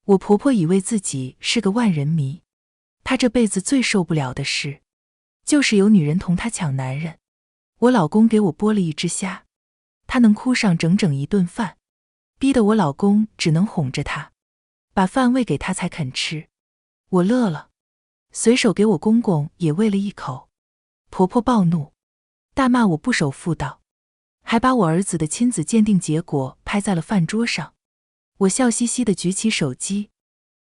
我婆婆以为自己是个万人迷，她这辈子最受不了的事，就是有女人同她抢男人。我老公给我剥了一只虾，她能哭上整整一顿饭，逼得我老公只能哄着她，把饭喂给她才肯吃。我乐了，随手给我公公也喂了一口。婆婆暴怒，大骂我不守妇道，还把我儿子的亲子鉴定结果拍在了饭桌上。我笑嘻嘻地举起手机，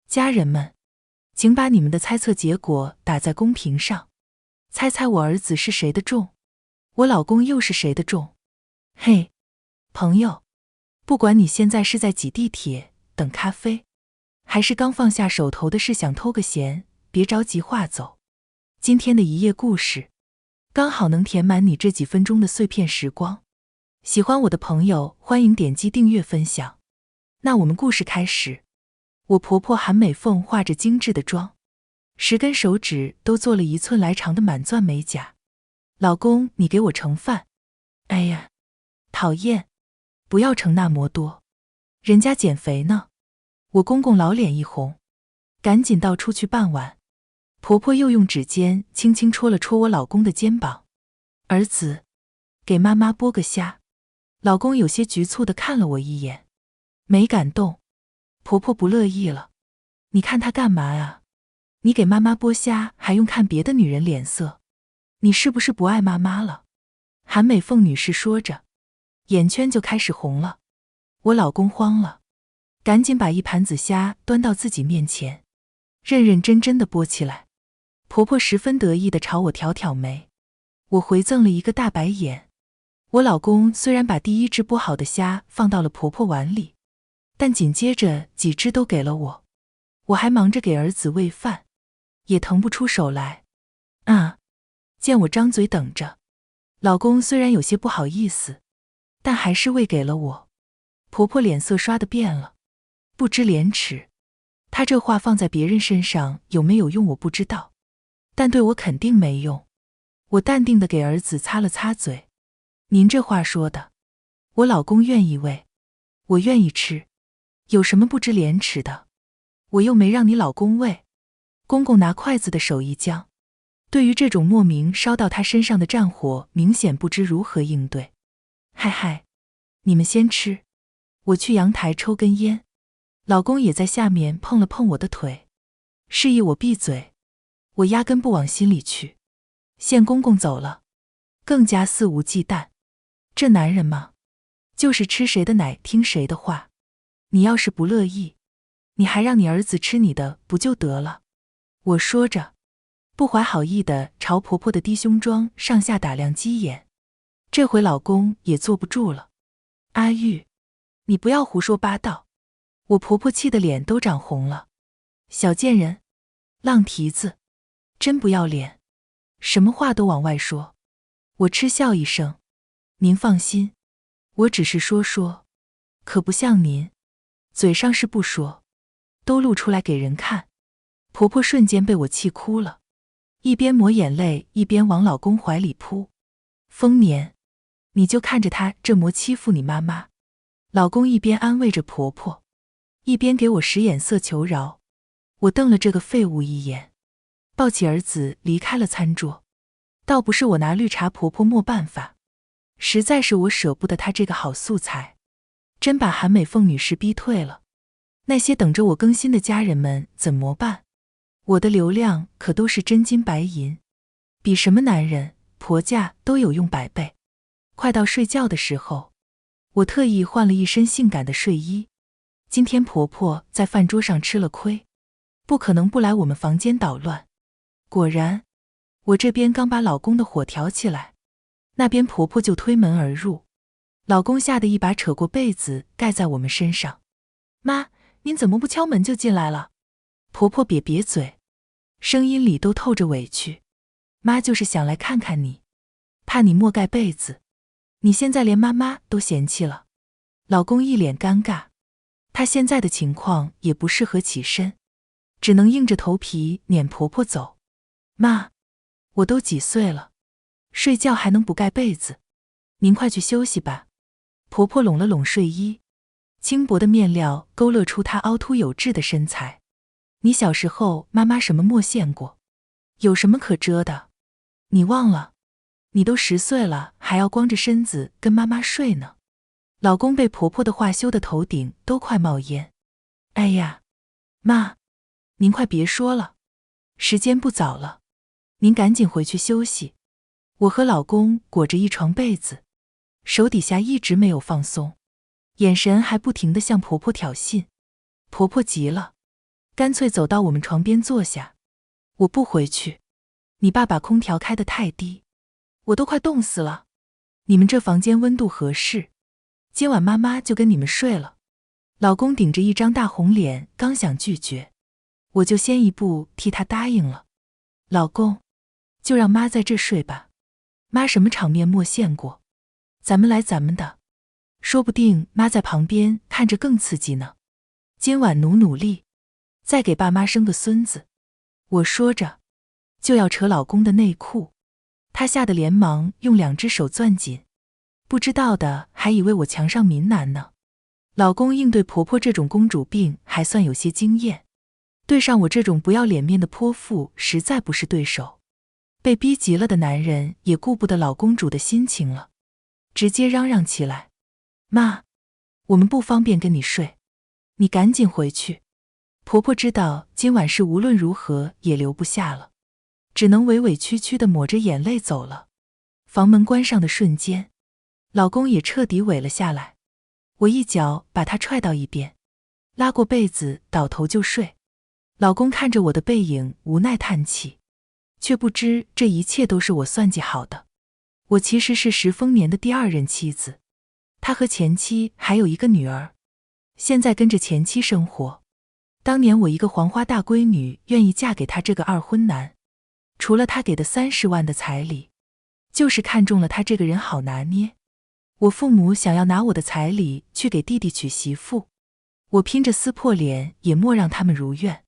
家人们，请把你们的猜测结果打在公屏上，猜猜我儿子是谁的重，我老公又是谁的重。嘿，朋友，不管你现在是在挤地铁、等咖啡，还是刚放下手头的事想偷个闲，别着急划走。今天的一页故事，刚好能填满你这几分钟的碎片时光。喜欢我的朋友，欢迎点击订阅分享。那我们故事开始。我婆婆韩美凤化着精致的妆，10根手指都做了1寸来长的满钻美甲。老公，你给我盛饭。哎呀，讨厌，不要盛那么多，人家减肥呢。我公公老脸一红，赶紧倒出去半碗。婆婆又用指尖轻轻戳了戳我老公的肩膀。儿子，给妈妈剥个虾。老公有些局促地看了我一眼，没敢动。婆婆不乐意了，你看她干嘛啊？你给妈妈剥虾还用看别的女人脸色？你是不是不爱妈妈了？韩美凤女士说着，眼圈就开始红了。我老公慌了，赶紧把一盘子虾端到自己面前，认认真真地剥起来。婆婆十分得意地朝我挑挑眉，我回赠了一个大白眼。我老公虽然把第1只剥好的虾放到了婆婆碗里，但紧接着几只都给了我。我还忙着给儿子喂饭，也腾不出手来。见我张嘴等着，老公虽然有些不好意思，但还是喂给了我。婆婆脸色刷得变了，不知廉耻。她这话放在别人身上有没有用我不知道，但对我肯定没用。我淡定地给儿子擦了擦嘴。您这话说的，我老公愿意喂，我愿意吃，有什么不知廉耻的？我又没让你老公喂。公公拿筷子的手一僵，对于这种莫名烧到他身上的战火，明显不知如何应对。嗨，你们先吃，我去阳台抽根烟。老公也在下面碰了碰我的腿，示意我闭嘴。我压根不往心里去。见公公走了，更加肆无忌惮。这男人嘛，就是吃谁的奶听谁的话。你要是不乐意，你还让你儿子吃你的不就得了？我说着，不怀好意地朝婆婆的低胸装上下打量鸡眼。这回老公也坐不住了。阿玉，你不要胡说八道。我婆婆气得脸都长红了。小贱人，浪蹄子，真不要脸，什么话都往外说。我嗤笑一声，您放心，我只是说说，可不像您，嘴上是不说，都露出来给人看。婆婆瞬间被我气哭了，一边抹眼泪一边往老公怀里扑。丰年，你就看着他这么欺负你妈妈。老公一边安慰着婆婆，一边给我使眼色求饶。我瞪了这个废物一眼，抱起儿子离开了餐桌。倒不是我拿绿茶婆婆没办法，实在是我舍不得她这个好素材，真把韩美凤女士逼退了。那些等着我更新的家人们怎么办？我的流量可都是真金白银，比什么男人、婆家都有用100倍。快到睡觉的时候，我特意换了一身性感的睡衣。今天婆婆在饭桌上吃了亏，不可能不来我们房间捣乱。果然，我这边刚把老公的火挑起来，那边婆婆就推门而入。老公吓得一把扯过被子盖在我们身上。妈，您怎么不敲门就进来了？婆婆瘪嘴，声音里都透着委屈。妈就是想来看看你，怕你没盖被子，你现在连妈妈都嫌弃了。老公一脸尴尬，他现在的情况也不适合起身，只能硬着头皮撵婆婆走。妈，我都几岁了，睡觉还能不盖被子？您快去休息吧。婆婆拢了拢睡衣，轻薄的面料勾勒出她凹凸有致的身材。你小时候妈妈什么没见过？有什么可遮的？你忘了？你都10岁了，还要光着身子跟妈妈睡呢。老公被婆婆的话羞得头顶都快冒烟。哎呀，妈，您快别说了，时间不早了，您赶紧回去休息。我和老公裹着一床被子，手底下一直没有放松，眼神还不停地向婆婆挑衅。婆婆急了，干脆走到我们床边坐下。我不回去，你爸把空调开得太低，我都快冻死了。你们这房间温度合适，今晚妈妈就跟你们睡了。老公顶着一张大红脸，刚想拒绝，我就先一步替他答应了。老公，就让妈在这睡吧，妈什么场面没见过，咱们来咱们的，说不定妈在旁边看着更刺激呢。今晚努力，再给爸妈生个孙子。我说着，就要扯老公的内裤，他吓得连忙用2只手攥紧，不知道的还以为我墙上民男呢。老公应对婆婆这种公主病还算有些经验，对上我这种不要脸面的泼妇实在不是对手。被逼急了的男人也顾不得老公主的心情了，直接嚷嚷起来：妈，我们不方便跟你睡，你赶紧回去。婆婆知道今晚是无论如何也留不下了，只能委委屈屈地抹着眼泪走了。房门关上的瞬间，老公也彻底萎了下来。我一脚把他踹到一边，拉过被子倒头就睡。老公看着我的背影无奈叹气，却不知这一切都是我算计好的。我其实是石丰年的第2任妻子，他和前妻还有一个女儿，现在跟着前妻生活。当年我一个黄花大闺女愿意嫁给他这个二婚男，除了他给的30万的彩礼，就是看中了他这个人好拿捏。我父母想要拿我的彩礼去给弟弟娶媳妇，我拼着撕破脸也莫让他们如愿。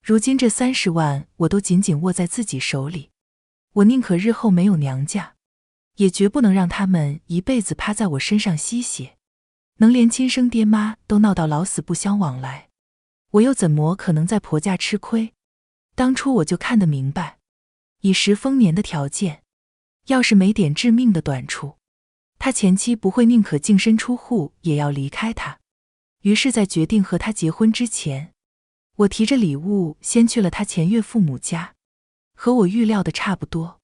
如今这30万我都紧紧握在自己手里，我宁可日后没有娘家，也绝不能让他们一辈子趴在我身上吸血，能连亲生爹妈都闹到老死不相往来，我又怎么可能在婆家吃亏？当初我就看得明白，以石丰年的条件，要是没点致命的短处，他前妻不会宁可净身出户也要离开他。于是在决定和他结婚之前，我提着礼物先去了他前岳父母家。和我预料的差不多，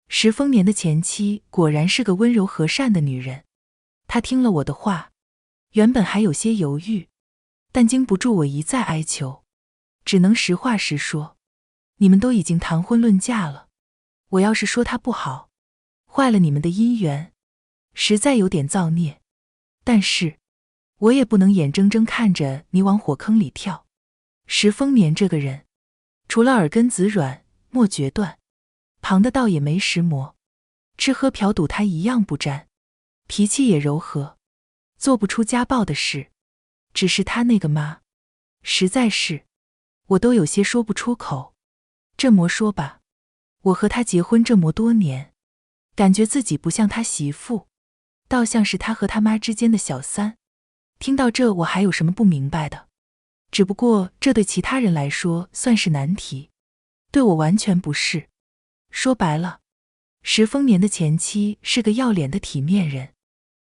石丰年的前妻果然是个温柔和善的女人。她听了我的话，原本还有些犹豫，但经不住我一再哀求，只能实话实说。你们都已经谈婚论嫁了，我要是说他不好，坏了你们的姻缘，实在有点造孽。但是我也不能眼睁睁看着你往火坑里跳。石丰年这个人，除了耳根子软莫决断，旁的倒也没实磨，吃喝嫖赌他一样不沾，脾气也柔和，做不出家暴的事。只是他那个妈，实在是，我都有些说不出口。这么说吧，我和他结婚这么多年，感觉自己不像他媳妇，倒像是他和他妈之间的小三。听到这，我还有什么不明白的？只不过这对其他人来说算是难题，对我完全不是。说白了，石丰年的前妻是个要脸的体面人，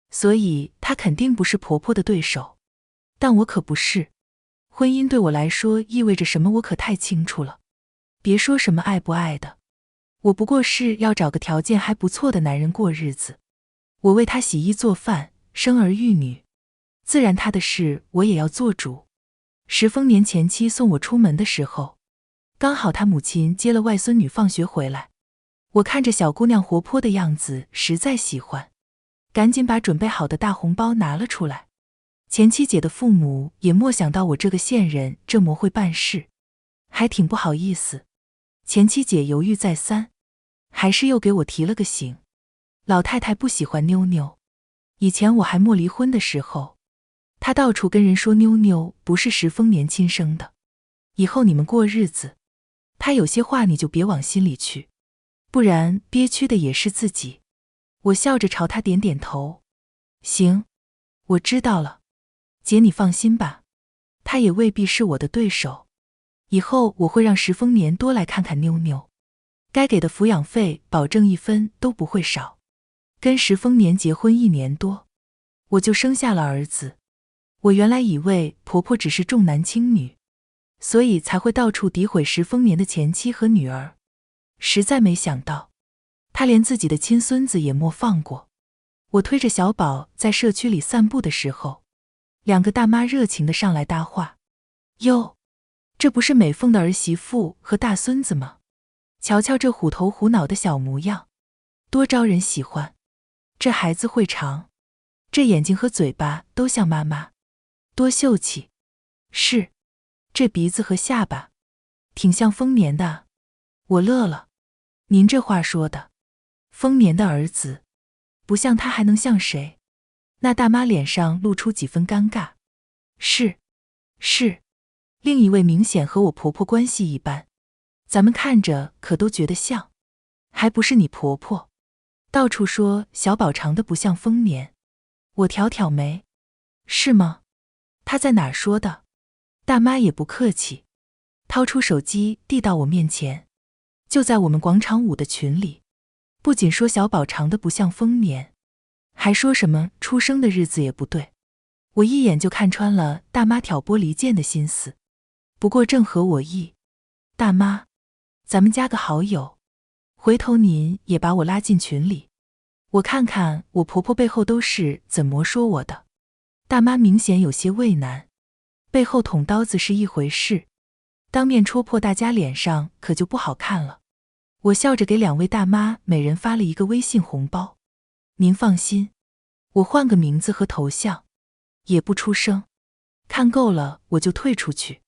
所以她肯定不是婆婆的对手。但我可不是，婚姻对我来说意味着什么，我可太清楚了。别说什么爱不爱的，我不过是要找个条件还不错的男人过日子。我为他洗衣做饭，生儿育女，自然他的事我也要做主。石丰年前妻送我出门的时候，刚好他母亲接了外孙女放学回来，我看着小姑娘活泼的样子实在喜欢，赶紧把准备好的大红包拿了出来。前妻姐的父母也没想到我这个现任这么会办事，还挺不好意思。前妻姐犹豫再三，还是又给我提了个醒。老太太不喜欢妞妞，以前我还没离婚的时候，她到处跟人说妞妞不是石丰年亲生的，以后你们过日子，她有些话你就别往心里去，不然憋屈的也是自己。我笑着朝她点点头，行，我知道了。姐你放心吧，他也未必是我的对手。以后我会让石丰年多来看看妞妞，该给的抚养费保证1分都不会少。跟石丰年结婚1年多，我就生下了儿子。我原来以为婆婆只是重男轻女，所以才会到处诋毁石丰年的前妻和女儿，实在没想到，她连自己的亲孙子也莫放过。我推着小宝在社区里散步的时候，2个大妈热情地上来搭话：“哟，这不是美凤的儿媳妇和大孙子吗？瞧瞧这虎头虎脑的小模样，多招人喜欢。这孩子会长，这眼睛和嘴巴都像妈妈，多秀气。是，这鼻子和下巴，挺像丰年的。”我乐了：“您这话说的，丰年的儿子，不像他还能像谁？”那大妈脸上露出几分尴尬。是，另一位明显和我婆婆关系一般，咱们看着可都觉得像，还不是你婆婆，到处说小宝长得不像丰年。我挑挑眉：“是吗？他在哪儿说的？”大妈也不客气，掏出手机递到我面前：“就在我们广场舞的群里，不仅说小宝长得不像丰年，还说什么出生的日子也不对。”我一眼就看穿了大妈挑拨离间的心思，不过正合我意。大妈，咱们加个好友，回头您也把我拉进群里，我看看我婆婆背后都是怎么说我的。大妈明显有些畏难，背后捅刀子是一回事，当面戳破大家脸上可就不好看了。我笑着给2位大妈每人发了一个微信红包：“您放心，我换个名字和头像，也不出声，看够了我就退出去。”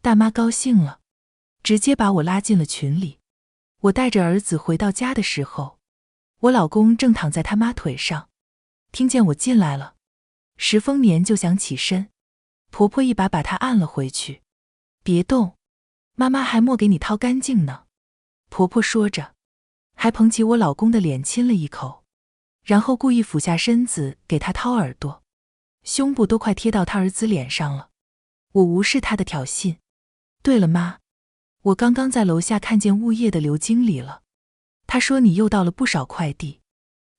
大妈高兴了，直接把我拉进了群里。我带着儿子回到家的时候，我老公正躺在他妈腿上，听见我进来了，石丰年就想起身，婆婆一把把他按了回去：“别动，妈妈还没给你掏干净呢。”婆婆说着，还捧起我老公的脸亲了一口，然后故意俯下身子给他掏耳朵，胸部都快贴到他儿子脸上了。我无视他的挑衅：“对了妈，我刚刚在楼下看见物业的刘经理了，他说你又到了不少快递，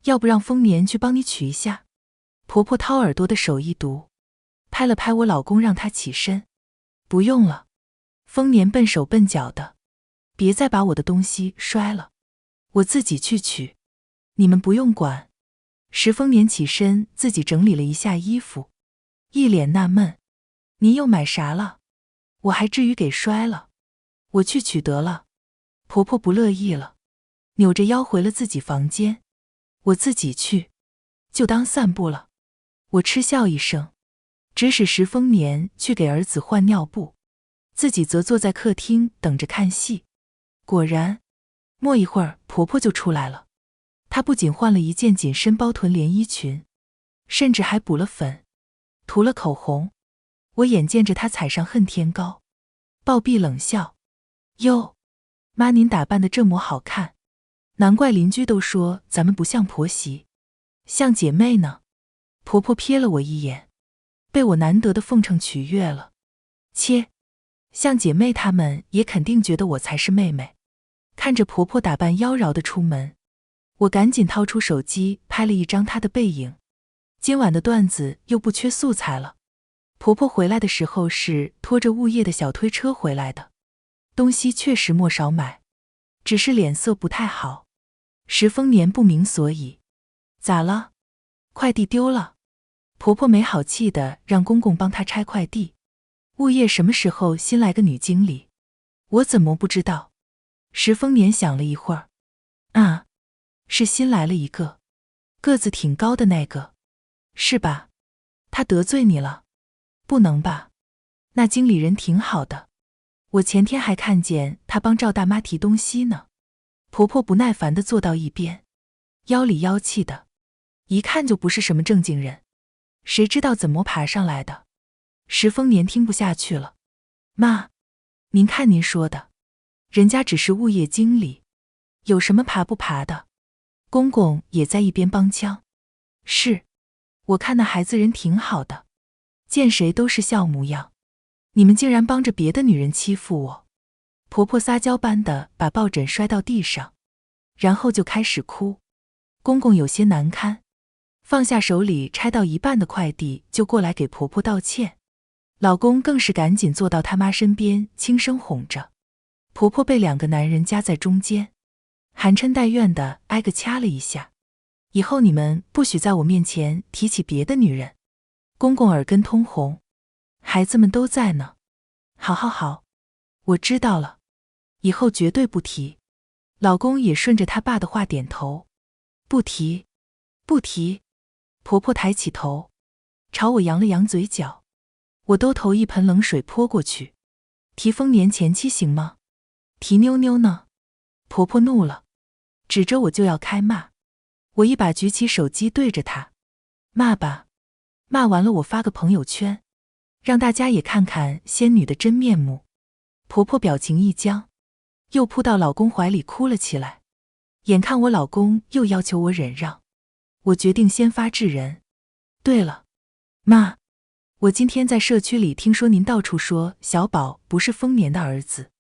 要不让丰年去帮你取一下？”婆婆掏耳朵的手一读，拍了拍我老公让他起身：“不用了，丰年笨手笨脚的，别再把我的东西摔了，我自己去取，你们不用管。”石丰年起身自己整理了一下衣服，一脸纳闷：“您又买啥了？我还至于给摔了？我去取得了。”婆婆不乐意了，扭着腰回了自己房间：“我自己去，就当散步了。”我嗤笑一声，指使石丰年去给儿子换尿布，自己则坐在客厅等着看戏。果然，没一会儿婆婆就出来了。她不仅换了一件紧身包臀连衣裙，甚至还补了粉，涂了口红。我眼见着她踩上恨天高，暴毙冷笑：“哟，妈您打扮得这么好看，难怪邻居都说咱们不像婆媳，像姐妹呢。”婆婆瞥了我一眼，被我难得的奉承取悦了。切，像姐妹她们也肯定觉得我才是妹妹。看着婆婆打扮妖娆的出门，我赶紧掏出手机拍了一张她的背影。今晚的段子又不缺素材了。婆婆回来的时候是拖着物业的小推车回来的，东西确实没少买，只是脸色不太好。石丰年不明所以：“咋了？快递丢了？”婆婆没好气的让公公帮她拆快递。物业什么时候新来个女经理？我怎么不知道？石丰年想了一会儿：“啊，是新来了一个，个子挺高的那个，是吧？他得罪你了？不能吧，那经理人挺好的，我前天还看见他帮赵大妈提东西呢。”婆婆不耐烦地坐到一边，妖里妖气的，一看就不是什么正经人，谁知道怎么爬上来的。石丰年听不下去了：“妈，您看您说的，人家只是物业经理，有什么爬不爬的？”公公也在一边帮腔：“是，我看那孩子人挺好的，见谁都是笑模样。你们竟然帮着别的女人欺负我！婆婆撒娇般的把抱枕摔到地上，然后就开始哭。公公有些难堪，放下手里拆到一半的快递就过来给婆婆道歉。老公更是赶紧坐到他妈身边轻声哄着。婆婆被2个男人夹在中间，含嗔带怨的挨个掐了一下。以后你们不许在我面前提起别的女人。公公耳根通红，孩子们都在呢。好，我知道了，以后绝对不提。老公也顺着他爸的话点头，不提。婆婆抬起头，朝我扬了扬嘴角。我都头一盆冷水泼过去。提丰年前妻行吗？提妞妞呢？婆婆怒了，指着我就要开骂。我一把举起手机对着她，骂吧，骂完了我发个朋友圈，让大家也看看仙女的真面目。婆婆表情一僵，又扑到老公怀里哭了起来。眼看我老公又要求我忍让，我决定先发制人。对了，妈，我今天在社区里听说您到处说小宝不是丰年的儿子，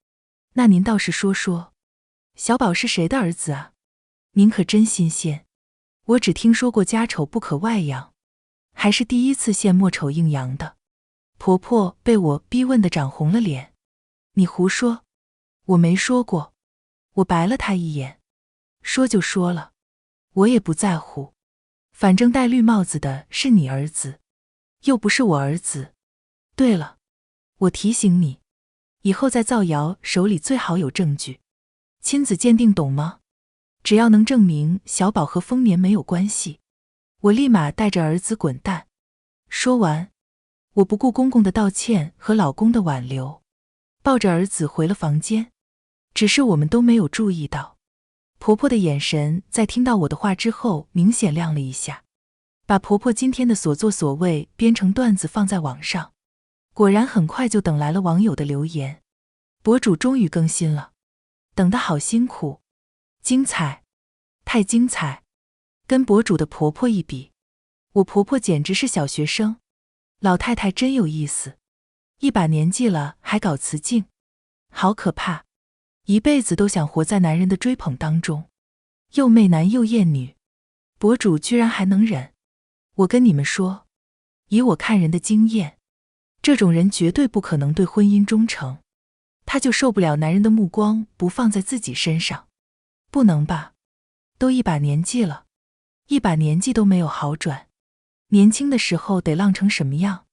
那您倒是说说，小宝是谁的儿子啊？您可真新鲜，我只听说过家丑不可外扬，还是第一次见莫丑硬阳的。婆婆被我逼问得涨红了脸。你胡说，我没说过。我白了她一眼，说就说了，我也不在乎，反正戴绿帽子的是你儿子，又不是我儿子。对了，我提醒你，以后再造谣手里最好有证据。亲子鉴定懂吗？只要能证明小宝和丰年没有关系，我立马带着儿子滚蛋。说完，我不顾公公的道歉和老公的挽留，抱着儿子回了房间。只是我们都没有注意到，婆婆的眼神在听到我的话之后明显亮了一下，把婆婆今天的所作所为编成段子放在网上。果然很快就等来了网友的留言，博主终于更新了，等得好辛苦，精彩，太精彩。跟博主的婆婆一比，我婆婆简直是小学生，老太太真有意思，一把年纪了还搞雌竞，好可怕，一辈子都想活在男人的追捧当中，又媚男又厌女，博主居然还能忍。我跟你们说，以我看人的经验，这种人绝对不可能对婚姻忠诚，他就受不了男人的目光不放在自己身上。不能吧，都一把年纪了，一把年纪都没有好转，年轻的时候得浪成什么样？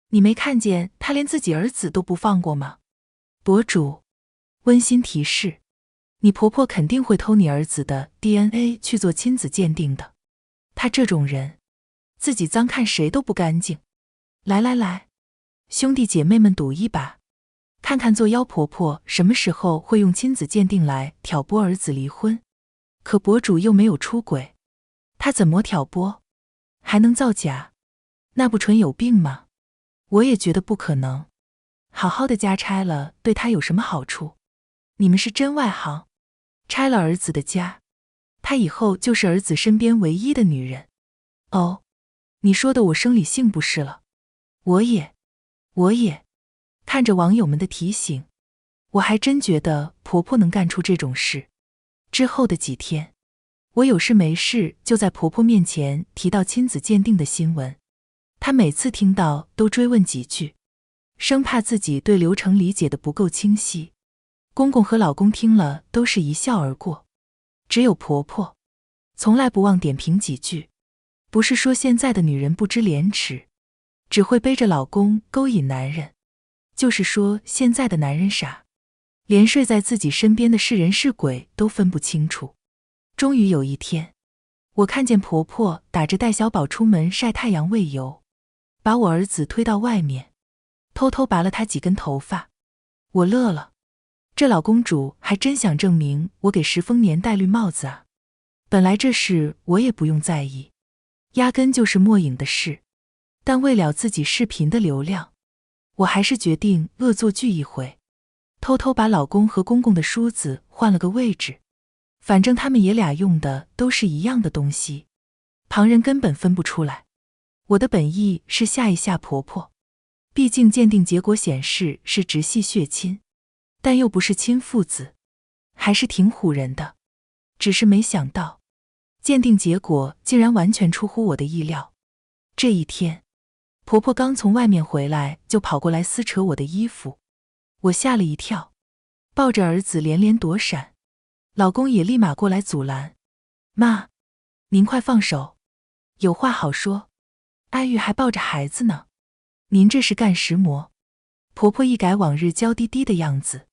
你没看见他连自己儿子都不放过吗？博主，温馨提示，你婆婆肯定会偷你儿子的 DNA 去做亲子鉴定的，她这种人，自己脏看谁都不干净。来，兄弟姐妹们赌一把，看看做妖婆婆什么时候会用亲子鉴定来挑拨儿子离婚。可博主又没有出轨，他怎么挑拨？还能造假？那不纯有病吗？我也觉得不可能。好好的家拆了，对他有什么好处？你们是真外行，拆了儿子的家，他以后就是儿子身边唯一的女人。哦，你说的我生理性不适了。我也。看着网友们的提醒，我还真觉得婆婆能干出这种事。之后的几天，我有事没事就在婆婆面前提到亲子鉴定的新闻，她每次听到都追问几句，生怕自己对流程理解的不够清晰。公公和老公听了都是一笑而过，只有婆婆从来不忘点评几句，不是说现在的女人不知廉耻，只会背着老公勾引男人，就是说现在的男人傻，连睡在自己身边的是人是鬼都分不清楚。终于有一天，我看见婆婆打着带小宝出门晒太阳喂油，把我儿子推到外面，偷偷拔了他几根头发。我乐了，这老公主还真想证明我给石丰年戴绿帽子啊！本来这事我也不用在意，压根就是莫影的事，但为了自己视频的流量，我还是决定恶作剧一回，偷偷把老公和公公的梳子换了个位置，反正他们爷俩用的都是一样的东西，旁人根本分不出来。我的本意是吓一吓婆婆，毕竟鉴定结果显示是直系血亲，但又不是亲父子，还是挺唬人的。只是没想到，鉴定结果竟然完全出乎我的意料。这一天，婆婆刚从外面回来，就跑过来撕扯我的衣服，我吓了一跳，抱着儿子连连躲闪，老公也立马过来阻拦：“妈，您快放手，有话好说，阿玉还抱着孩子呢，您这是干什么？”婆婆一改往日娇滴滴的样子，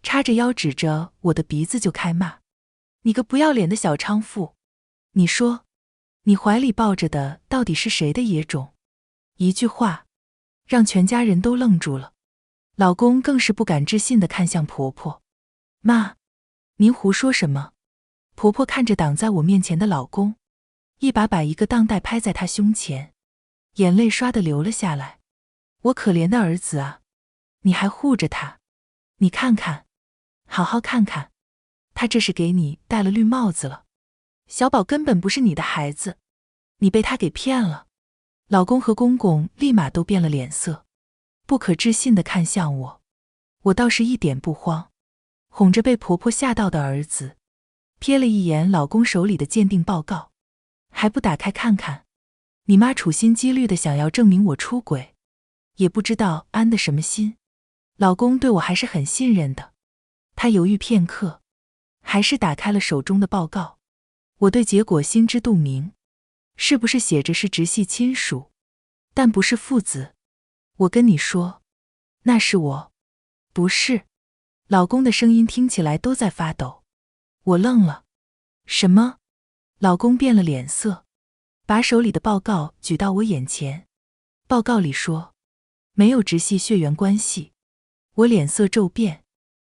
叉着腰指着我的鼻子就开骂：“你个不要脸的小娼妇，你说，你怀里抱着的到底是谁的野种？”一句话让全家人都愣住了，老公更是不敢置信地看向婆婆：“妈，您胡说什么？”婆婆看着挡在我面前的老公，一把把一个当带拍在他胸前，眼泪唰地流了下来：“我可怜的儿子啊，你还护着他？你看看，好好看看，他这是给你戴了绿帽子了。小宝根本不是你的孩子，你被他给骗了。”老公和公公立马都变了脸色，不可置信地看向我。我倒是一点不慌，哄着被婆婆吓到的儿子，瞥了一眼老公手里的鉴定报告：“还不打开看看？你妈处心积虑地想要证明我出轨，也不知道安的什么心。”老公对我还是很信任的，他犹豫片刻，还是打开了手中的报告。我对结果心知肚明，是不是写着是直系亲属，但不是父子？我跟你说，那是我。不是。老公的声音听起来都在发抖。我愣了。什么？老公变了脸色，把手里的报告举到我眼前。报告里说，没有直系血缘关系。我脸色骤变，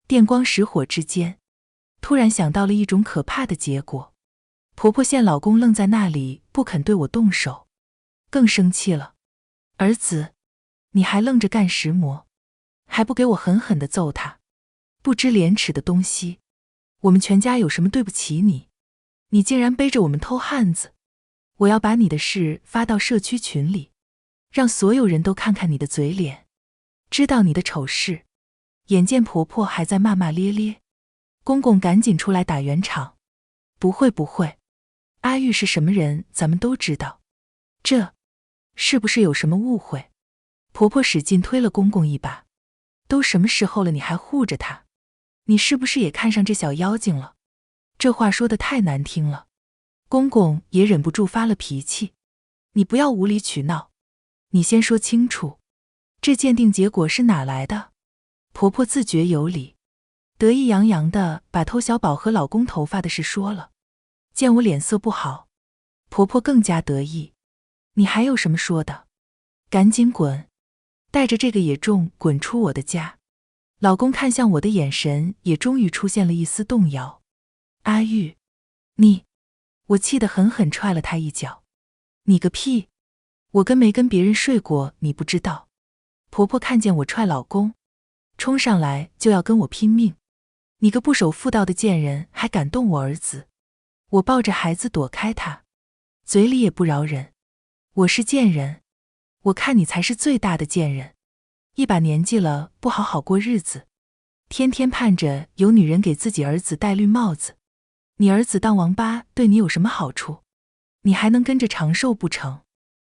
电光石火之间，突然想到了一种可怕的结果。婆婆见老公愣在那里不肯对我动手，更生气了：“儿子，你还愣着干什么？还不给我狠狠地揍他！不知廉耻的东西！我们全家有什么对不起你？你竟然背着我们偷汉子！我要把你的事发到社区群里，让所有人都看看你的嘴脸，知道你的丑事！”眼见婆婆还在骂骂咧咧，公公赶紧出来打圆场：“不会不会，阿玉是什么人咱们都知道，这是不是有什么误会？”婆婆使劲推了公公一把：“都什么时候了，你还护着他？你是不是也看上这小妖精了？”这话说得太难听了。公公也忍不住发了脾气：“你不要无理取闹，你先说清楚，这鉴定结果是哪来的？”婆婆自觉有理，得意洋洋地把偷小宝和老公头发的事说了。见我脸色不好，婆婆更加得意：“你还有什么说的？赶紧滚，带着这个野种滚出我的家！”老公看向我的眼神也终于出现了一丝动摇：“阿玉，你……”我气得狠狠踹了他一脚：“你个屁！我跟没跟别人睡过你不知道。”婆婆看见我踹老公，冲上来就要跟我拼命：“你个不守妇道的贱人，还敢动我儿子！”我抱着孩子躲开他，嘴里也不饶人：“我是贱人，我看你才是最大的贱人！一把年纪了，不好好过日子，天天盼着有女人给自己儿子戴绿帽子。你儿子当王八对你有什么好处？你还能跟着长寿不成？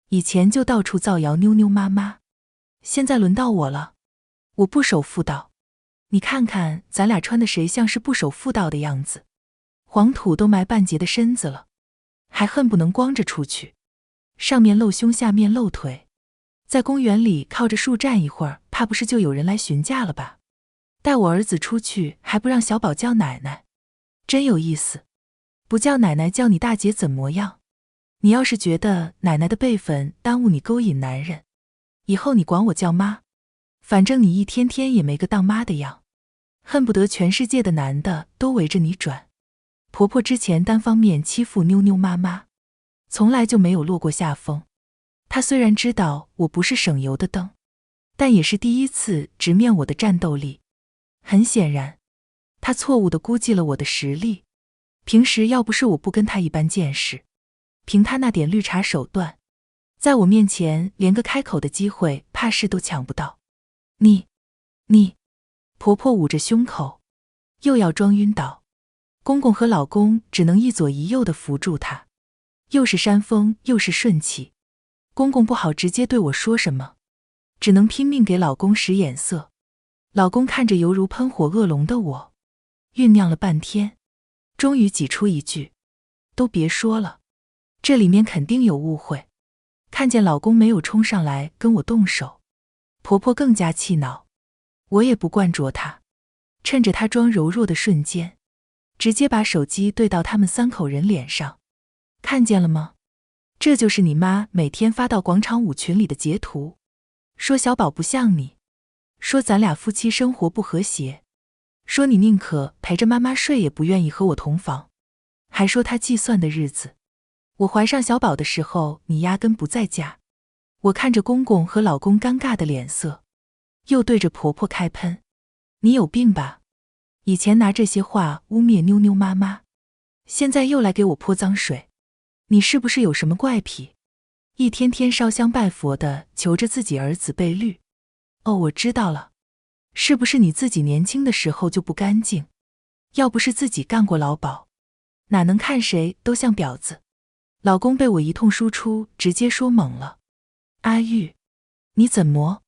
以前就到处造谣妞妞妈妈，现在轮到我了。我不守妇道，你看看咱俩穿的谁像是不守妇道的样子？黄土都埋半截的身子了，还恨不能光着出去，上面露胸下面露腿，在公园里靠着树站一会儿，怕不是就有人来询价了吧？带我儿子出去还不让小宝叫奶奶，真有意思！不叫奶奶叫你大姐怎么样？你要是觉得奶奶的辈分耽误你勾引男人，以后你管我叫妈，反正你一天天也没个当妈的样，恨不得全世界的男的都围着你转。婆婆之前单方面欺负妞妞妈妈，从来就没有落过下风。她虽然知道我不是省油的灯，但也是第一次直面我的战斗力。很显然，她错误地估计了我的实力。平时要不是我不跟她一般见识，凭她那点绿茶手段，在我面前连个开口的机会怕是都抢不到。你，婆婆捂着胸口，又要装晕倒。公公和老公只能一左一右地扶住她，又是扇风又是顺气。公公不好直接对我说什么，只能拼命给老公使眼色。老公看着犹如喷火恶龙的我，酝酿了半天，终于挤出一句：都别说了，这里面肯定有误会。看见老公没有冲上来跟我动手，婆婆更加气恼。我也不惯着她，趁着她装柔弱的瞬间，直接把手机对到他们3口人脸上。看见了吗？这就是你妈每天发到广场舞群里的截图，说小宝不像你，说咱俩夫妻生活不和谐，说你宁可陪着妈妈睡也不愿意和我同房，还说她计算的日子，我怀上小宝的时候你压根不在家。我看着公公和老公尴尬的脸色，又对着婆婆开喷：你有病吧？以前拿这些话污蔑妞妞妈妈，现在又来给我泼脏水，你是不是有什么怪癖？一天天烧香拜佛的求着自己儿子被绿。哦，我知道了，是不是你自己年轻的时候就不干净？要不是自己干过劳保，哪能看谁都像婊子？老公被我一通输出，直接说懵了。阿玉，你怎么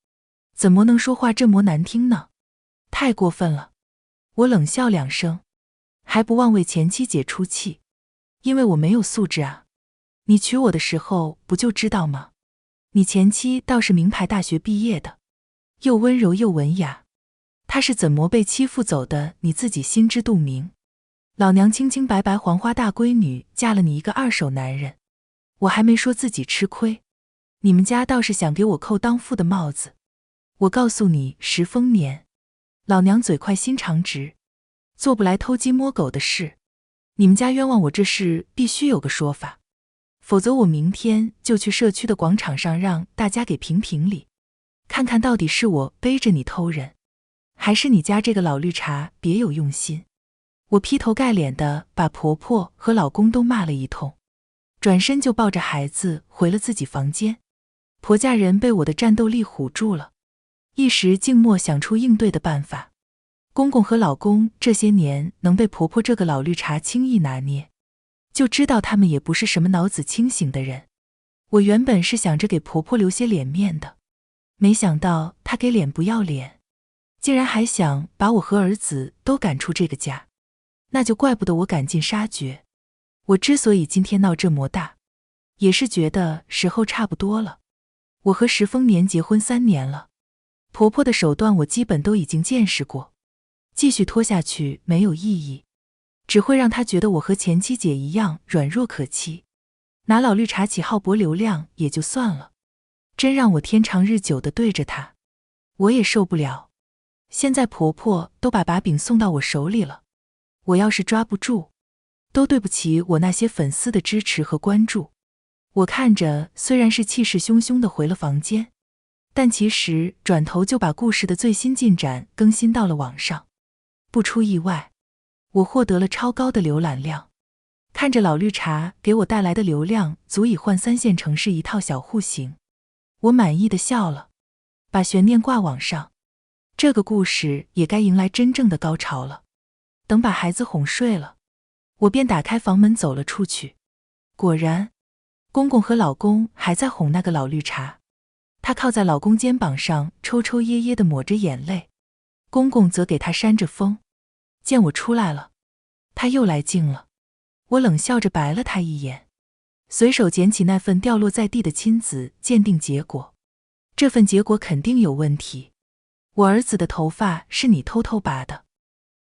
能说话这么难听呢？太过分了！我冷笑2声，还不忘为前妻姐出气，因为我没有素质啊。你娶我的时候不就知道吗？你前妻倒是名牌大学毕业的，又温柔又文雅，她是怎么被欺负走的，你自己心知肚明。老娘清清白白黄花大闺女嫁了你一个2手男人，我还没说自己吃亏，你们家倒是想给我扣当父的帽子。我告诉你石丰年，老娘嘴快心肠直，做不来偷鸡摸狗的事，你们家冤枉我这事必须有个说法，否则我明天就去社区的广场上让大家给评评理，看看到底是我背着你偷人，还是你家这个老绿茶别有用心。我劈头盖脸的把婆婆和老公都骂了一通，转身就抱着孩子回了自己房间。婆家人被我的战斗力唬住了，一时静默想出应对的办法。公公和老公这些年能被婆婆这个老绿茶轻易拿捏，就知道他们也不是什么脑子清醒的人。我原本是想着给婆婆留些脸面的，没想到她给脸不要脸，竟然还想把我和儿子都赶出这个家，那就怪不得我赶尽杀绝。我之所以今天闹这么大，也是觉得时候差不多了。我和石丰年结婚3年了，婆婆的手段我基本都已经见识过，继续拖下去没有意义，只会让她觉得我和前妻姐一样软弱可欺，拿老绿茶起号博流量也就算了，真让我天长日久地对着她，我也受不了。现在婆婆都把把柄送到我手里了，我要是抓不住，都对不起我那些粉丝的支持和关注。我看着虽然是气势汹汹地回了房间，但其实转头就把故事的最新进展更新到了网上。不出意外，我获得了超高的浏览量。看着老绿茶给我带来的流量足以换3线城市一套小户型，我满意的笑了，把悬念挂网上。这个故事也该迎来真正的高潮了。等把孩子哄睡了，我便打开房门走了出去。果然，公公和老公还在哄那个老绿茶，她靠在老公肩膀上抽抽噎噎地抹着眼泪，公公则给她扇着风。见我出来了，他又来劲了，我冷笑着白了他一眼，随手捡起那份掉落在地的亲子鉴定结果。这份结果肯定有问题，我儿子的头发是你偷偷拔的，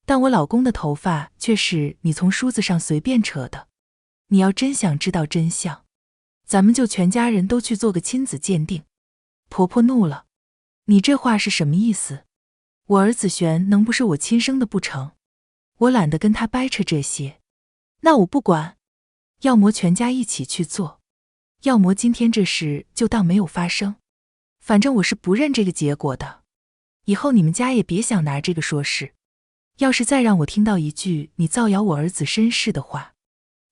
但我老公的头发却是你从梳子上随便扯的。你要真想知道真相，咱们就全家人都去做个亲子鉴定。婆婆怒了，你这话是什么意思？我儿子璇能不是我亲生的不成？我懒得跟他掰扯这些，那我不管，要么全家一起去做，要么今天这事就当没有发生，反正我是不认这个结果的。以后你们家也别想拿这个说事，要是再让我听到一句你造谣我儿子身世的话，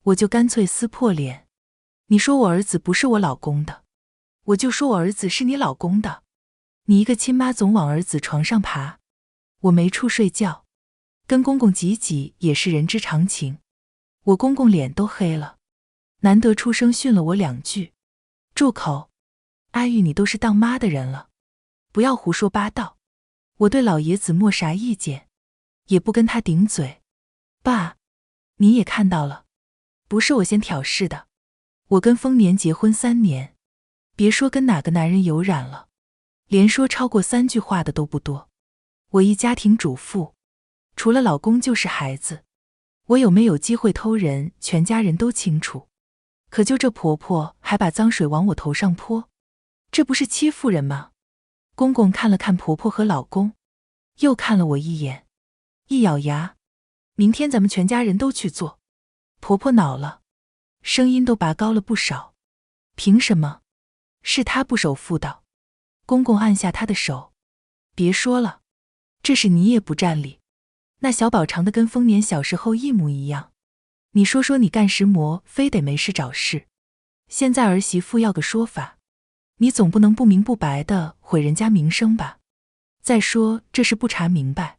我就干脆撕破脸。你说我儿子不是我老公的，我就说我儿子是你老公的，你一个亲妈总往儿子床上爬，我没处睡觉，跟公公挤挤也是人之常情。我公公脸都黑了，难得出声训了我2句。住口！阿玉，你都是当妈的人了，不要胡说八道。我对老爷子没啥意见，也不跟他顶嘴。爸，你也看到了，不是我先挑事的。我跟丰年结婚3年，别说跟哪个男人有染了，连说超过3句话的都不多。我一家庭主妇，除了老公就是孩子，我有没有机会偷人，全家人都清楚。可就这婆婆还把脏水往我头上泼，这不是欺负人吗？公公看了看婆婆和老公，又看了我一眼，一咬牙，明天咱们全家人都去做。婆婆恼了，声音都拔高了不少。凭什么？是她不守妇道。公公按下她的手，别说了，这是你也不占理。那小宝长得跟丰年小时候一模一样，你说说你干石磨非得没事找事，现在儿媳妇要个说法，你总不能不明不白的毁人家名声吧？再说这事不查明白，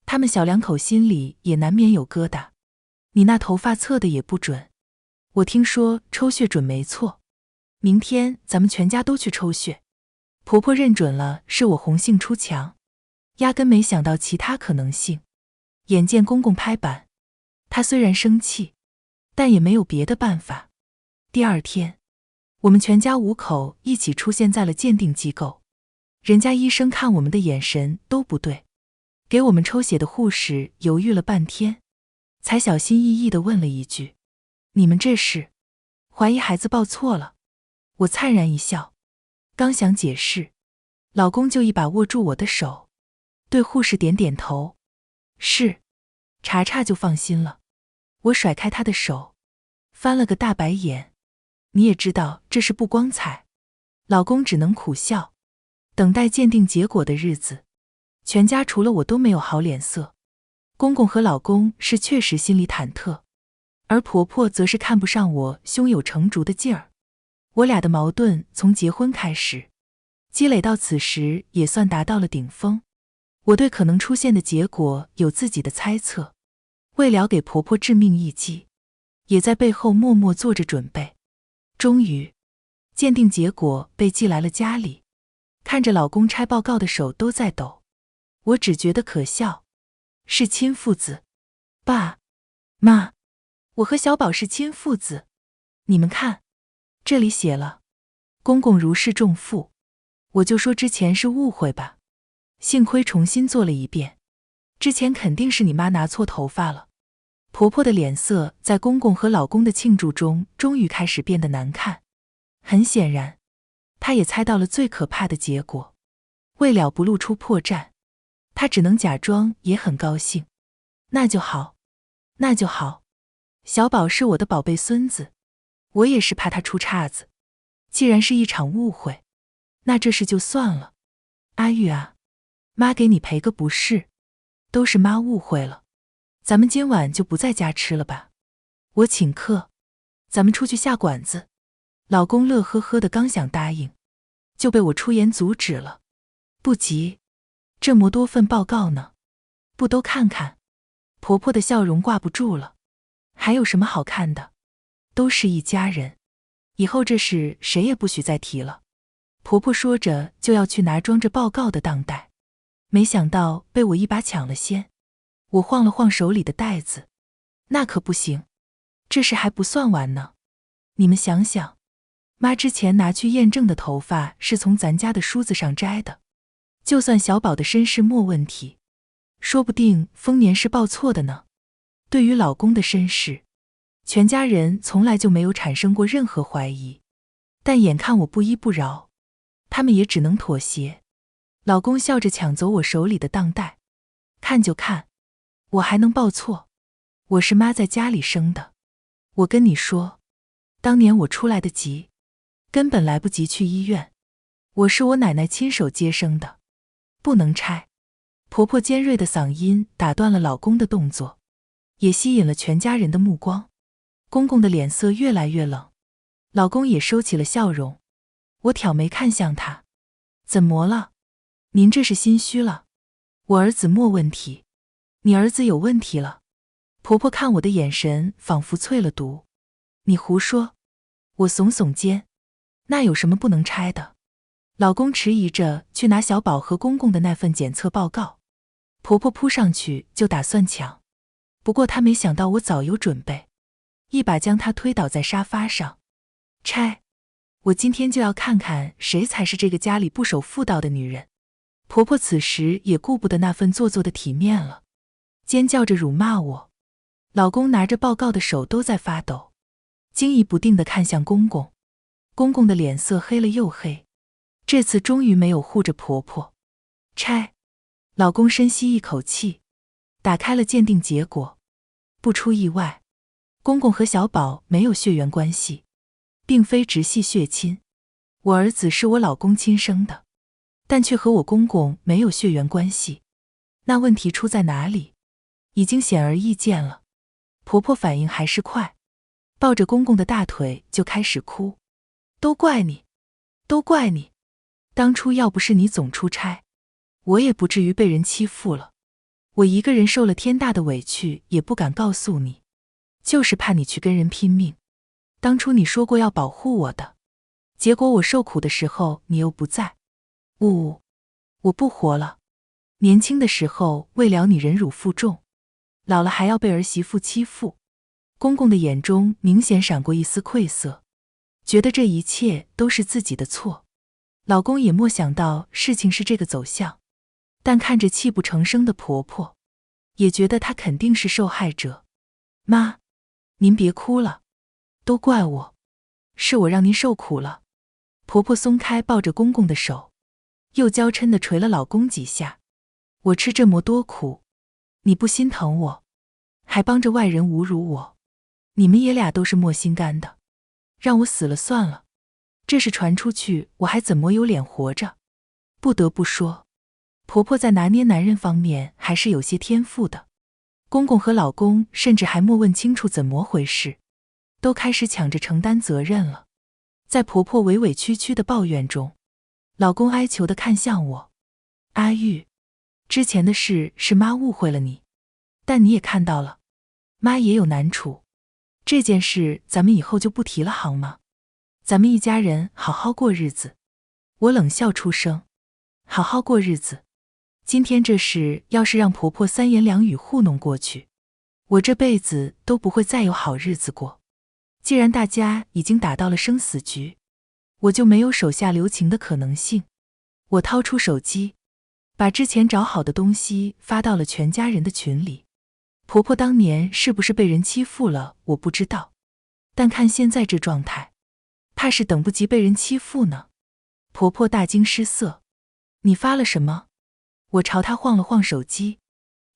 他们小2口心里也难免有疙瘩。你那头发测的也不准，我听说抽血准没错，明天咱们全家都去抽血。婆婆认准了是我红杏出墙，压根没想到其他可能性。眼见公公拍板，他虽然生气，但也没有别的办法。第2天，我们全家5口一起出现在了鉴定机构。人家医生看我们的眼神都不对，给我们抽血的护士犹豫了半天，才小心翼翼地问了一句：你们这是怀疑孩子抱错了？我灿然一笑，刚想解释，老公就一把握住我的手，对护士点点头，是。查查就放心了。我甩开他的手，翻了个大白眼。你也知道这是不光彩。老公只能苦笑。等待鉴定结果的日子，全家除了我都没有好脸色。公公和老公是确实心里忐忑，而婆婆则是看不上我胸有成竹的劲儿。我俩的矛盾从结婚开始，积累到此时也算达到了顶峰。我对可能出现的结果有自己的猜测，为了给婆婆致命一击，也在背后默默做着准备。终于，鉴定结果被寄来了家里，看着老公拆报告的手都在抖，我只觉得可笑。是亲父子。爸妈，我和小宝是亲父子，你们看，这里写了。公公如释重负，我就说之前是误会吧，幸亏重新做了一遍，之前肯定是你妈拿错头发了。婆婆的脸色在公公和老公的庆祝中终于开始变得难看，很显然，她也猜到了最可怕的结果。为了不露出破绽，她只能假装也很高兴。那就好，那就好，小宝是我的宝贝孙子，我也是怕他出岔子。既然是一场误会，那这事就算了。阿玉啊，妈给你赔个不是，都是妈误会了。咱们今晚就不在家吃了吧，我请客，咱们出去下馆子。老公乐呵呵的刚想答应，就被我出言阻止了。不急，这么多份报告呢，不都看看？婆婆的笑容挂不住了，还有什么好看的？都是一家人，以后这事谁也不许再提了。婆婆说着就要去拿装着报告的当袋，没想到被我一把抢了先。我晃了晃手里的袋子，那可不行，这事还不算完呢。你们想想，妈之前拿去验证的头发是从咱家的梳子上摘的，就算小宝的身世没问题，说不定丰年是报错的呢。对于老公的身世，全家人从来就没有产生过任何怀疑，但眼看我不依不饶，他们也只能妥协。老公笑着抢走我手里的当袋，看就看，我还能报错？我是妈在家里生的，我跟你说，当年我出来得急，根本来不及去医院，我是我奶奶亲手接生的，不能拆。婆婆尖锐的嗓音打断了老公的动作，也吸引了全家人的目光。公公的脸色越来越冷，老公也收起了笑容。我挑眉看向她，怎么了？您这是心虚了？我儿子没问题。你儿子有问题了？婆婆看我的眼神仿佛淬了毒。你胡说。我耸耸肩，那有什么不能拆的？老公迟疑着去拿小宝和公公的那份检测报告，婆婆扑上去就打算抢，不过她没想到我早有准备，一把将她推倒在沙发上。拆！我今天就要看看谁才是这个家里不守妇道的女人。婆婆此时也顾不得那份做作的体面了，尖叫着辱骂我。老公拿着报告的手都在发抖，惊疑不定地看向公公。公公的脸色黑了又黑，这次终于没有护着婆婆。拆！老公深吸一口气，打开了鉴定结果。不出意外，公公和小宝没有血缘关系，并非直系血亲。我儿子是我老公亲生的，但却和我公公没有血缘关系。那问题出在哪里？已经显而易见了。婆婆反应还是快，抱着公公的大腿就开始哭。都怪你，都怪你！当初要不是你总出差，我也不至于被人欺负了。我一个人受了天大的委屈，也不敢告诉你，就是怕你去跟人拼命。当初你说过要保护我的，结果我受苦的时候你又不在。我不活了。年轻的时候为了你忍辱负重，老了还要被儿媳妇欺负。公公的眼中明显闪过一丝愧色，觉得这一切都是自己的错。老公也没想到事情是这个走向，但看着泣不成声的婆婆，也觉得她肯定是受害者。妈，您别哭了，都怪我，是我让您受苦了。婆婆松开抱着公公的手，又娇嗔地捶了老公几下。我吃这么多苦，你不心疼我，还帮着外人侮辱我，你们爷俩都是没心肝的，让我死了算了。这事传出去，我还怎么有脸活着？不得不说，婆婆在拿捏男人方面还是有些天赋的。公公和老公甚至还没问清楚怎么回事，都开始抢着承担责任了。在婆婆委委屈屈的抱怨中，老公哀求地看向我。阿玉，之前的事是妈误会了你，但你也看到了，妈也有难处。这件事咱们以后就不提了好吗？咱们一家人好好过日子。我冷笑出声，好好过日子。今天这事要是让婆婆三言两语糊弄过去，我这辈子都不会再有好日子过。既然大家已经打到了生死局，我就没有手下留情的可能性。我掏出手机，把之前找好的东西发到了全家人的群里。婆婆当年是不是被人欺负了，我不知道，但看现在这状态，怕是等不及被人欺负呢。婆婆大惊失色，你发了什么？我朝她晃了晃手机，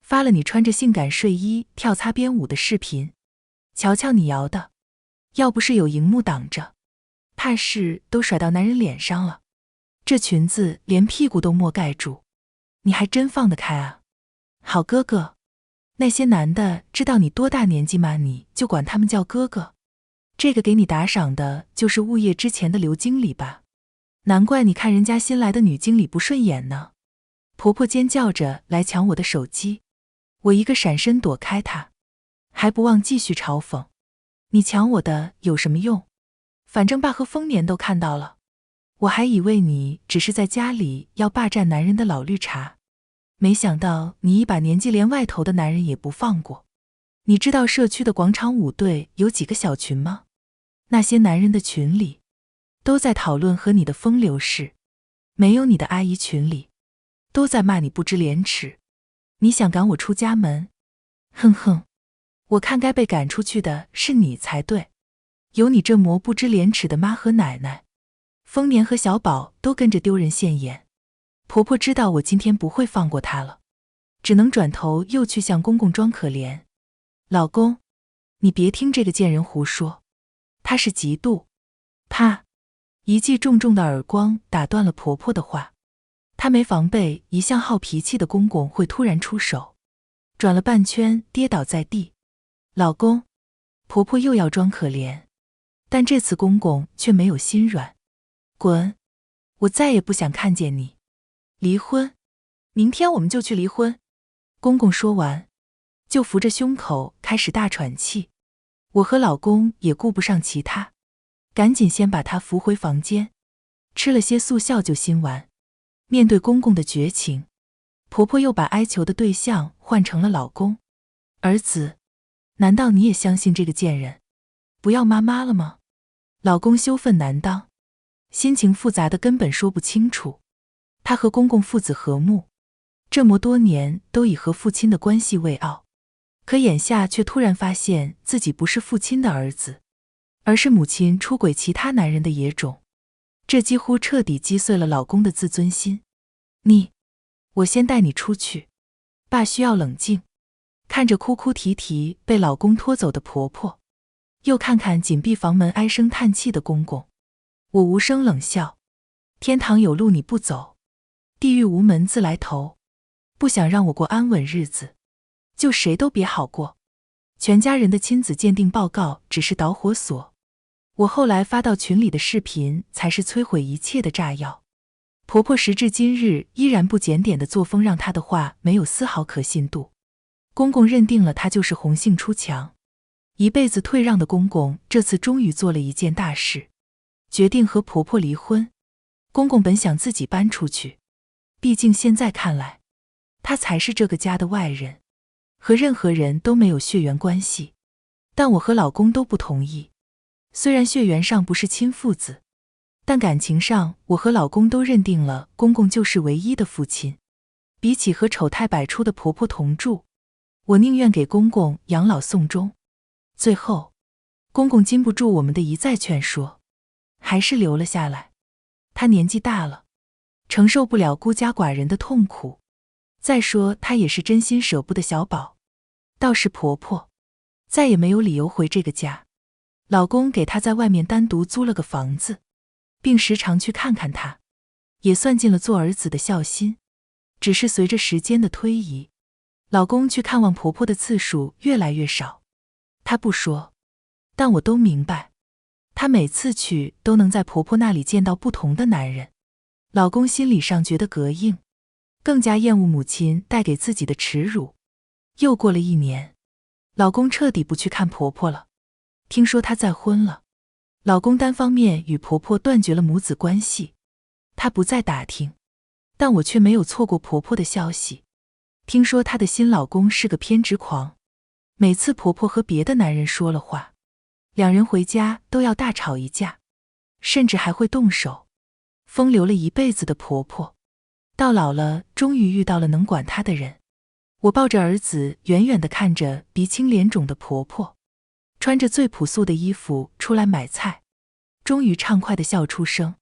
发了你穿着性感睡衣跳擦边舞的视频，瞧瞧你摇的，要不是有荧幕挡着，怕是都甩到男人脸上了。这裙子连屁股都没盖住，你还真放得开啊，好哥哥。那些男的知道你多大年纪吗？你就管他们叫哥哥。这个给你打赏的就是物业之前的刘经理吧？难怪你看人家新来的女经理不顺眼呢。婆婆尖叫着来抢我的手机，我一个闪身躲开她，还不忘继续嘲讽，你抢我的有什么用？反正爸和丰年都看到了。我还以为你只是在家里要霸占男人的老绿茶，没想到你一把年纪连外头的男人也不放过。你知道社区的广场舞队有几个小群吗？那些男人的群里都在讨论和你的风流事，没有你的阿姨群里都在骂你不知廉耻。你想赶我出家门？哼哼，我看该被赶出去的是你才对。有你这么不知廉耻的妈和奶奶，丰年和小宝都跟着丢人现眼。婆婆知道我今天不会放过她了，只能转头又去向公公装可怜。老公，你别听这个贱人胡说，她是嫉妒。啪！一记重重的耳光打断了婆婆的话。她没防备一向好脾气的公公会突然出手，转了半圈跌倒在地。老公，婆婆又要装可怜，但这次公公却没有心软，滚！我再也不想看见你。离婚？明天我们就去离婚。公公说完，就扶着胸口开始大喘气。我和老公也顾不上其他，赶紧先把他扶回房间，吃了些速效救心丸。面对公公的绝情，婆婆又把哀求的对象换成了老公。儿子，难道你也相信这个贱人，不要妈妈了吗？老公羞愤难当，心情复杂的根本说不清楚。他和公公父子和睦，这么多年都以和父亲的关系为傲，可眼下却突然发现自己不是父亲的儿子，而是母亲出轨其他男人的野种。这几乎彻底击碎了老公的自尊心。我先带你出去，爸需要冷静。看着哭哭啼啼被老公拖走的婆婆，又看看紧闭房门唉声叹气的公公，我无声冷笑。天堂有路你不走，地狱无门自来投。不想让我过安稳日子，就谁都别好过。全家人的亲子鉴定报告只是导火索，我后来发到群里的视频才是摧毁一切的炸药。婆婆时至今日依然不检点的作风，让她的话没有丝毫可信度。公公认定了她就是红杏出墙，一辈子退让的公公这次终于做了一件大事，决定和婆婆离婚。公公本想自己搬出去，毕竟现在看来，他才是这个家的外人，和任何人都没有血缘关系。但我和老公都不同意，虽然血缘上不是亲父子，但感情上我和老公都认定了公公就是唯一的父亲。比起和丑态百出的婆婆同住，我宁愿给公公养老送终。最后，公公禁不住我们的一再劝说，还是留了下来。他年纪大了，承受不了孤家寡人的痛苦。再说他也是真心舍不得小宝。倒是婆婆，再也没有理由回这个家。老公给她在外面单独租了个房子，并时常去看看她，也算尽了做儿子的孝心。只是随着时间的推移，老公去看望婆婆的次数越来越少。他不说，但我都明白，他每次去都能在婆婆那里见到不同的男人。老公心理上觉得膈应，更加厌恶母亲带给自己的耻辱。又过了1年，老公彻底不去看婆婆了。听说她再婚了，老公单方面与婆婆断绝了母子关系。他不再打听，但我却没有错过婆婆的消息。听说她的新老公是个偏执狂，每次婆婆和别的男人说了话，两人回家都要大吵一架，甚至还会动手。风流了一辈子的婆婆，到老了终于遇到了能管她的人。我抱着儿子，远远地看着鼻青脸肿的婆婆，穿着最朴素的衣服出来买菜，终于畅快地笑出声。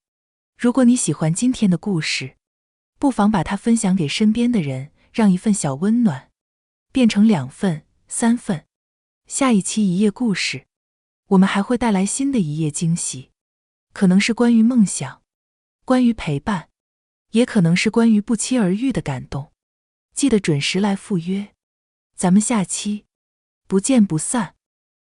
如果你喜欢今天的故事，不妨把它分享给身边的人，让一份小温暖变成2份、3份。下一期一夜故事，我们还会带来新的一夜惊喜，可能是关于梦想，关于陪伴，也可能是关于不期而遇的感动。记得准时来赴约，咱们下期不见不散。